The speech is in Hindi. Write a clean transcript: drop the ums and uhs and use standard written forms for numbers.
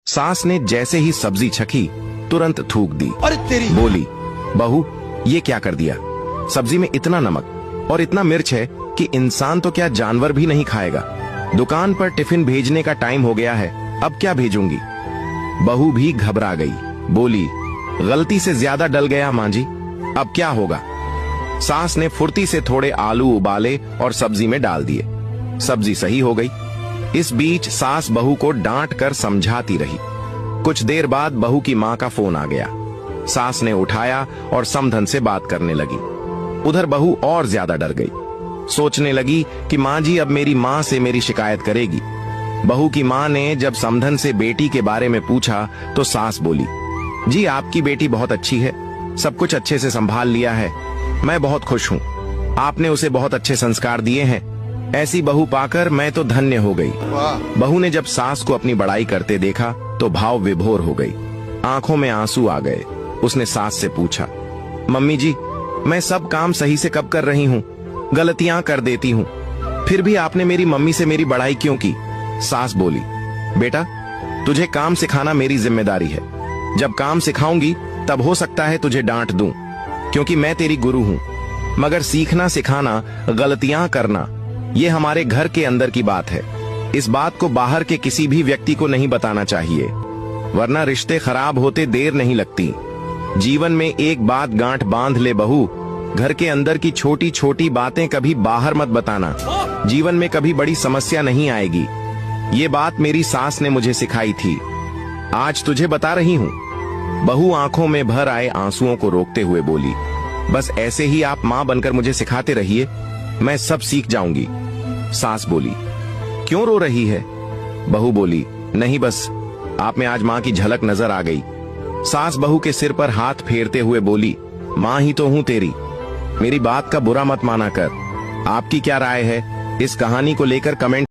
सास ने जैसे ही सब्जी छकी तुरंत थूक दी। अरे तेरी! बोली, बहू ये क्या कर दिया? सब्जी में इतना नमक और इतना मिर्च है कि इंसान तो क्या जानवर भी नहीं खाएगा। दुकान पर टिफिन भेजने का टाइम हो गया है, अब क्या भेजूंगी? बहू भी घबरा गई, बोली, गलती से ज्यादा डल गया मां जी, अब क्या होगा? सास ने फुर्ती से थोड़े आलू उबाले और सब्जी में डाल दिए। सब्जी सही हो गई। इस बीच सास बहू को डांट कर समझाती रही। कुछ देर बाद बहू की मां का फोन आ गया। सास ने उठाया और समधन से बात करने लगी। उधर बहू और ज्यादा डर गई। सोचने लगी कि मां जी अब मेरी मां से मेरी शिकायत करेगी। बहू की मां ने जब समधन से बेटी के बारे में पूछा तो सास बोली, जी आपकी बेटी बहुत अच्छी है, सब कुछ अच्छे से संभाल लिया है, मैं बहुत खुश हूँ। आपने उसे बहुत अच्छे संस्कार दिए हैं, ऐसी बहू पाकर मैं तो धन्य हो गई। बहू ने जब सास को अपनी बड़ाई करते देखा तो भाव विभोर हो गई, आंखों में आंसू आ गए। उसने सास से पूछा, मम्मी जी मैं सब काम सही से कब कर रही हूँ, गलतियां कर देती हूँ, फिर भी आपने मेरी मम्मी से मेरी बड़ाई क्यों की? सास बोली, बेटा तुझे काम सिखाना मेरी जिम्मेदारी है, जब काम सिखाऊंगी तब हो सकता है तुझे डांट दूं, क्योंकि मैं तेरी गुरु हूं। मगर सीखना सिखाना, गलतियां करना, ये हमारे घर के अंदर की बात है। इस बात को बाहर के किसी भी व्यक्ति को नहीं बताना चाहिए, वरना रिश्ते खराब होते देर नहीं लगती। जीवन में एक बात गांठ बांध ले बहू, घर के अंदर की छोटी छोटी बातें कभी बाहर मत बताना, जीवन में कभी बड़ी समस्या नहीं आएगी। ये बात मेरी सास ने मुझे सिखाई थी, आज तुझे बता रही हूँ। बहू आंखों में भर आए आंसुओं को रोकते हुए बोली, बस ऐसे ही आप मां बनकर मुझे सिखाते रहिए, मैं सब सीख जाऊंगी। सास बोली, क्यों रो रही है? बहू बोली, नहीं बस आप में आज मां की झलक नजर आ गई। सास बहू के सिर पर हाथ फेरते हुए बोली, मां ही तो हूं तेरी, मेरी बात का बुरा मत माना कर। आपकी क्या राय है इस कहानी को लेकर कमेंट